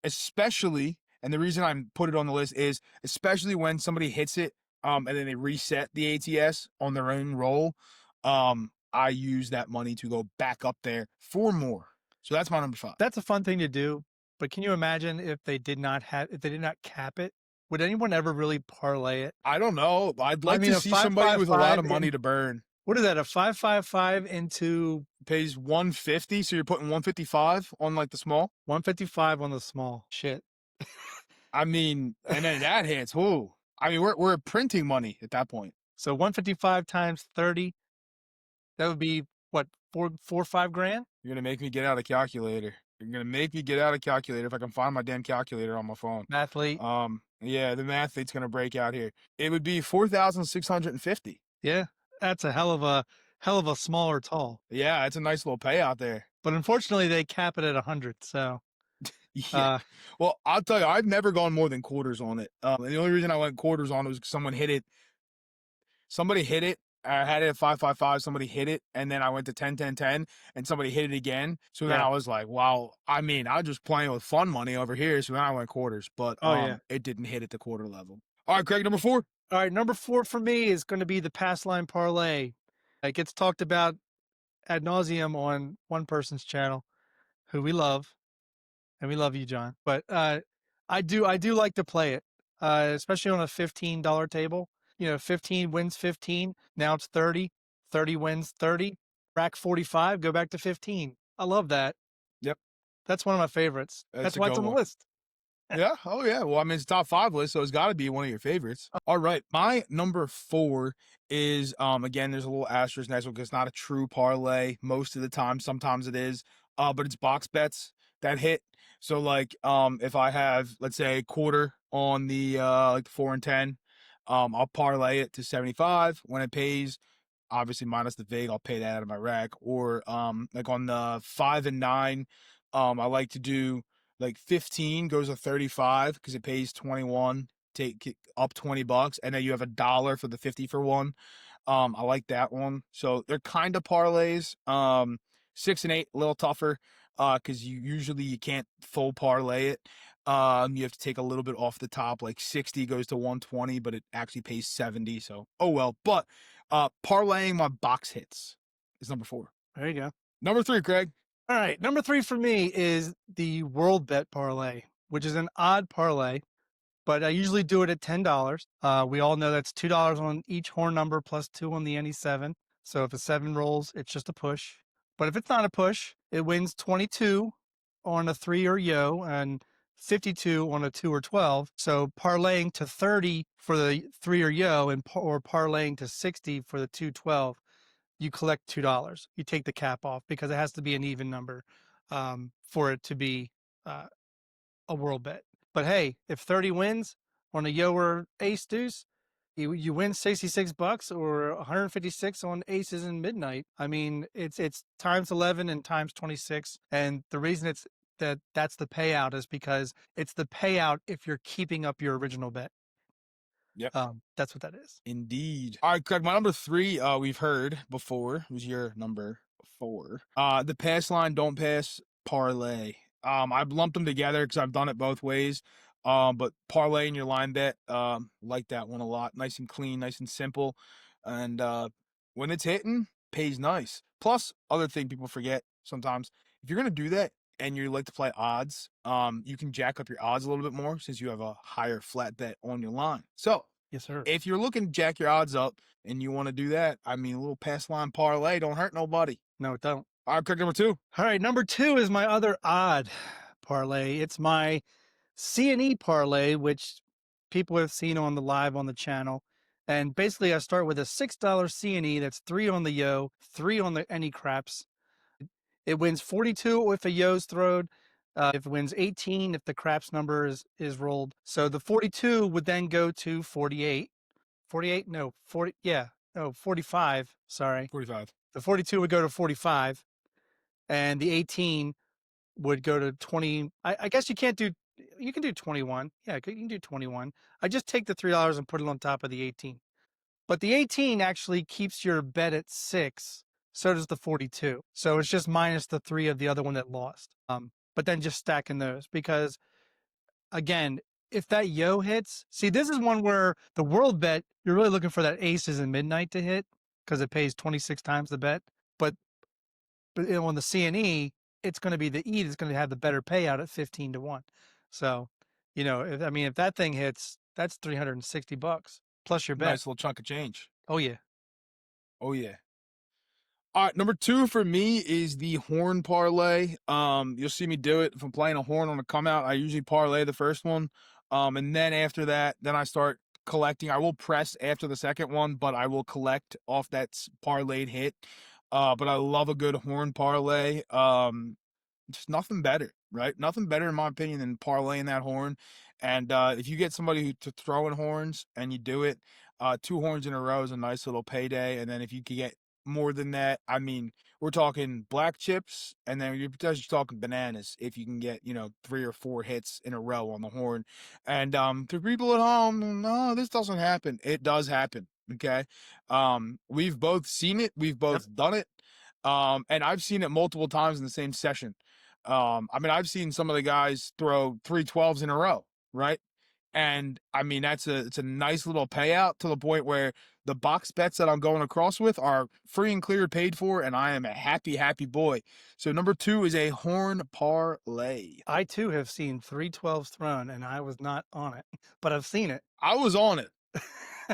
Especially, and the reason I put it on the list is especially when somebody hits it and then they reset the ATS on their own roll. I use that money to go back up there for more. So that's my number 5. That's a fun thing to do. But can you imagine if they did not cap it? Would anyone ever really parlay it? I don't know. I'd like to see somebody with a lot of money to burn. What is that? A 555 into pays 150, so you're putting 155 on like the small. 155 on the small. Shit. I mean, and then that hits. Whoo! I mean, we're printing money at that point. So 155 times 30, that would be what, four or 5 grand? You're gonna make me get out a calculator. You're gonna make me get out a calculator if I can find my damn calculator on my phone. Mathlete. Yeah, the mathlete's gonna break out here. It would be 4,650. Yeah. That's a hell of a smaller tall. Yeah, it's a nice little payout there. But unfortunately they cap it at 100. So Yeah. Well, I'll tell you, I've never gone more than quarters on it. And the only reason I went quarters on it was 'cause someone hit it. Somebody hit it. I had it at 555. Somebody hit it, and then I went to 10, 10, 10, and somebody hit it again. So then Yeah. I was like, "Wow!" I mean, I was just playing with fun money over here. So then I went quarters, but Oh, yeah. it didn't hit at the quarter level. All right, Craig, number 4. All right, number 4 for me is going to be the pass line parlay. It gets talked about ad nauseum on one person's channel, who we love, and we love you, John. But I do like to play it, especially on a $15 table. 15 wins 15. Now it's 30. 30 wins 30. Rack 45. Go back to 15. I love that. Yep, That's one of my favorites. That's a why it's good on the one. list. Yeah. Oh, yeah. Well, I mean, it's a top 5 list, so it's got to be one of your favorites. All right. My number 4 is, again, there's a little asterisk next one because it's not a true parlay most of the time. Sometimes it is, but it's box bets that hit. So, like, if I have, let's say, a quarter on the, like the 4 and 10, I'll parlay it to 75 when it pays. Obviously, minus the vig, I'll pay that out of my rack. Or, like on the 5 and 9, I like to do like 15 goes to 35 because it pays 21, take up $20, and then you have $1 for the 50 for one. I like that one. So they're kind of parlays. 6 and 8 a little tougher because you can't full parlay it. You have to take a little bit off the top, like 60 goes to 120, but it actually pays 70. So oh well. But parlaying my box hits is number 4. There you go. Number 3, Craig. All right, number 3 for me is the World Bet parlay, which is an odd parlay, but I usually do it at $10. We all know that's $2 on each horn number plus 2 on the any 7. So if a 7 rolls, it's just a push. But if it's not a push, it wins 22 on a 3 or yo and 52 on a 2 or 12. So parlaying to 30 for the 3 or yo or parlaying to 60 for the 212, you collect $2. You take the cap off because it has to be an even number for it to be a world bet. But hey, if 30 wins on a yo or ace deuce, you win $66 or 156 on aces and midnight. I mean, it's times 11 and times 26. And the reason that's the payout is because it's the payout if you're keeping up your original bet. Yep. That's what that is. Indeed. All right, Craig, my number 3, we've heard before, was your number 4. The pass line, don't pass parlay. I've lumped them together because I've done it both ways. But parlay in your line bet, like that one a lot. Nice and clean, nice and simple. And when it's hitting, pays nice. Plus, other thing people forget sometimes, if you're gonna do that and you like to play odds, you can jack up your odds a little bit more since you have a higher flat bet on your line. So Yes, sir. if you're looking to jack your odds up and you want to do that, I mean, a little pass line parlay don't hurt nobody. No, it don't. All right, Craig, number 2. All right, number 2 is my other odd parlay. It's my C&E parlay, which people have seen on the live on the channel. And basically, I start with a $6 C&E. That's 3 on the yo, 3 on the any craps. It wins 42 if a yo's thrown. If it wins 18 if the craps number is rolled. So the 42 would then go to 48. 48? No, 40. Yeah. No, 45. Sorry. 45. The 42 would go to 45. And the 18 would go to 20. I guess you can do 21. Yeah, you can do 21. I just take the $3 and put it on top of the 18. But the 18 actually keeps your bet at 6. So does the 42. So it's just minus the 3 of the other one that lost. But then just stacking those because, again, if that yo hits, see, this is one where the world bet, you're really looking for that aces and midnight to hit because it pays 26 times the bet. But on the C&E, it's going to be the E that's going to have the better payout at 15 to 1. So, if that thing hits, that's $360 plus your bet. Nice little chunk of change. Oh, yeah. Oh, yeah. All right, number 2 for me is the horn parlay. You'll see me do it if I'm playing a horn on a come out. I usually parlay the first one, and then after that, then I start collecting. I will press after the second one, but I will collect off that parlayed hit. But I love a good horn parlay. Just nothing better, right? Nothing better in my opinion than parlaying that horn. And if you get somebody to throw in horns and you do it, 2 horns in a row is a nice little payday. And then if you can get more than that, I mean, we're talking black chips, and then you're potentially talking bananas if you can get 3 or 4 hits in a row on the horn. And to people at home, no, this doesn't happen. It does happen. Okay, we've both seen it. We've both done it. And I've seen it multiple times in the same session. I mean, I've seen some of the guys throw 3 12s in a row, right? And I mean, it's a nice little payout to the point where the box bets that I'm going across with are free and clear, paid for, and I am a happy, happy boy. So number 2 is a horn parlay. I too have seen 312s thrown, and I was not on it, but I've seen it. I was on it,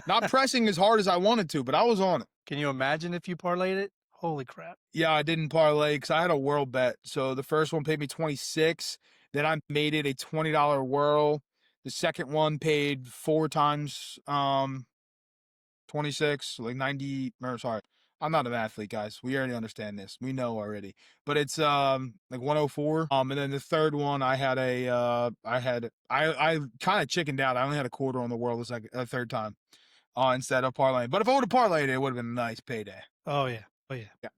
not pressing as hard as I wanted to, but I was on it. Can you imagine if you parlayed it? Holy crap. Yeah, I didn't parlay because I had a whirl bet. So the first one paid me 26. Then I made it a $20 whirl. The second one paid 4 times 26, like 90, or sorry. I'm not an athlete, guys. We already understand this. We know already. But it's like 104. And then the third one I had I kind of chickened out. I only had a quarter on the whirl the third time. Instead of parlaying. But if I would have parlayed it would have been a nice payday. Oh yeah. Oh yeah. Yeah.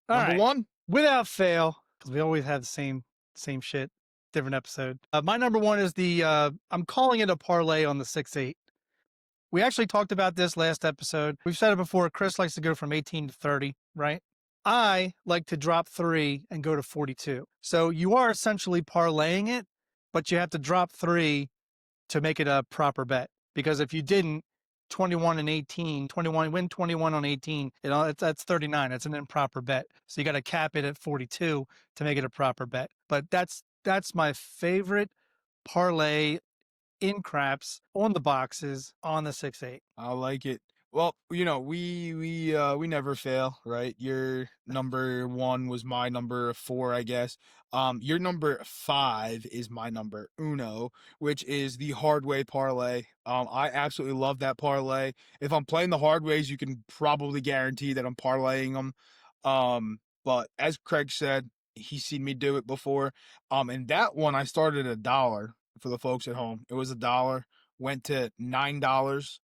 All Number right. 1? Without fail, because we always have the same shit, different episode. My number 1 is the I'm calling it a parlay on the 6-8. We actually talked about this last episode. We've said it before. Chris likes to go from 18 to 30, right? I like to drop 3 and go to 42. So you are essentially parlaying it, but you have to drop 3 to make it a proper bet. Because if you didn't, 21 and 18, 21, win 21 on 18, that's 39. It's an improper bet. So you got to cap it at 42 to make it a proper bet. But that's my favorite parlay in craps on the boxes on the 6-8. I like it. Well, we never fail, right? Your number 1 was my number 4, I guess. Your number 5 is my number uno, which is the hard way parlay. I absolutely love that parlay. If I'm playing the hard ways, you can probably guarantee that I'm parlaying them. But as Craig said, he's seen me do it before. And that one I started at $1 for the folks at home. It was $1, went to $9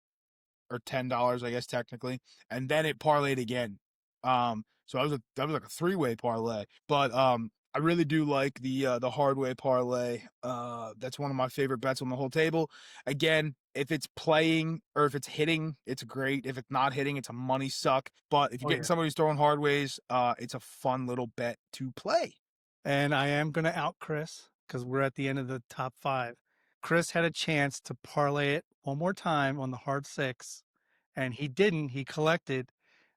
or $10, I guess technically, and then it parlayed again. So that was like a 3-way parlay. But I really do like the hard way parlay. That's one of my favorite bets on the whole table. Again, if it's playing or if it's hitting, it's great. If it's not hitting, it's a money suck. But if you're getting somebody who's throwing hard ways, it's a fun little bet to play. And I am going to out Chris because we're at the end of the top 5. Chris had a chance to parlay it one more time on the hard 6, and he didn't. He collected,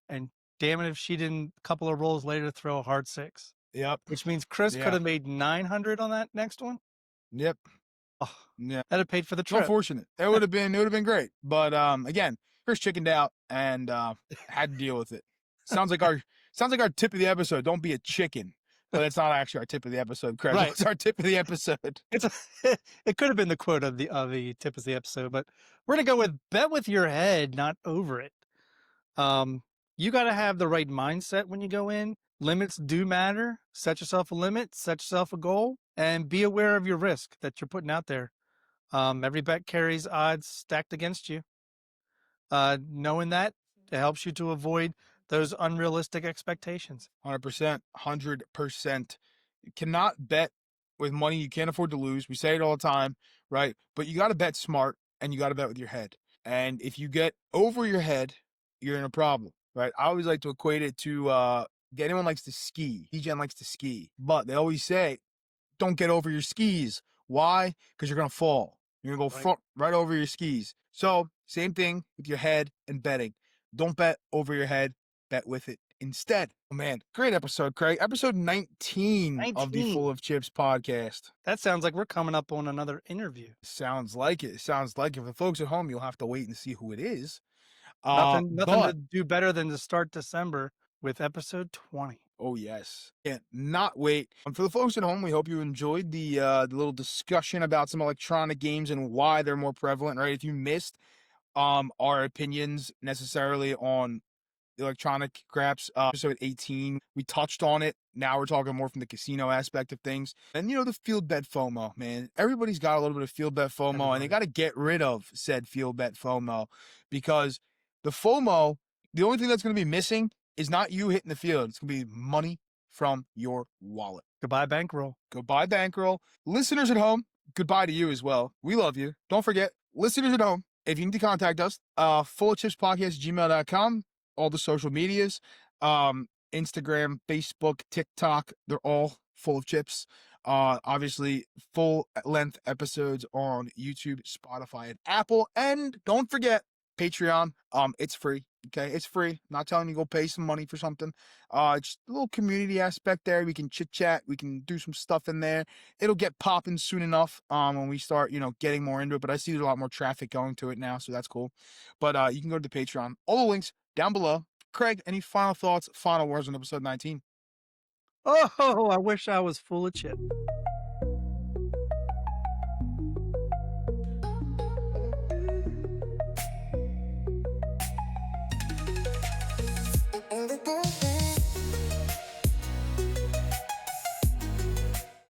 and damn it if she didn't a couple of rolls later throw a hard 6. Yep. Which means Chris could have made 900 on that next one. Yep. Oh, yeah. That'd have paid for the trip. Unfortunate. It would have been great. But again, Chris chickened out and had to deal with it. Sounds like our tip of the episode. Don't be a chicken. But it's not actually our tip of the episode, Craig. Right. It's our tip of the episode. It could have been the quote of the tip of the episode, but we're gonna go with bet with your head, not over it. You got to have the right mindset when you go in. Limits do matter. Set yourself a limit, set yourself a goal, and be aware of your risk that you're putting out there. Every bet carries odds stacked against you. Knowing that, it helps you to avoid those unrealistic expectations. 100%. 100%. You cannot bet with money you can't afford to lose. We say it all the time, right? But you got to bet smart and you got to bet with your head. And if you get over your head, you're in a problem, right? I always like to equate it to anyone likes to ski. DJN likes to ski. But they always say, don't get over your skis. Why? Because you're going to fall. You're going to go right over your skis. So same thing with your head and betting. Don't bet over your head. Bet with it instead. Oh, man. Great episode, Craig. Episode 19 of the Full of Chips podcast. That sounds like we're coming up on another interview. Sounds like it. Sounds like it. For the folks at home, you'll have to wait and see who it is. Nothing to do better than to start December with episode 20. Oh yes, can't not wait. For the folks at home, we hope you enjoyed the little discussion about some electronic games and why they're more prevalent. Right? If you missed our opinions necessarily on electronic craps, episode 18, we touched on it. Now we're talking more from the casino aspect of things. And the field bet FOMO, man. Everybody's got a little bit of field bet FOMO, and they got to get rid of said field bet FOMO, because the FOMO, the only thing that's going to be missing is not you hitting the field. It's going to be money from your wallet. Goodbye, bankroll. Goodbye, bankroll. Listeners at home, goodbye to you as well. We love you. Don't forget, listeners at home, if you need to contact us, fullofchipspodcast@gmail.com, all the social medias, Instagram, Facebook, TikTok, they're all full of chips. Obviously, full length episodes on YouTube, Spotify, and Apple. And don't forget, Patreon. It's free. Okay, it's free. I'm not telling you to go pay some money for something. Just a little community aspect there. We can chit chat. We can do some stuff in there. It'll get popping soon enough. When we start, getting more into it. But I see there's a lot more traffic going to it now, so that's cool. But you can go to the Patreon. All the links down below. Craig, any final thoughts, final words on episode 19? Oh, I wish I was full of chip. On the ball.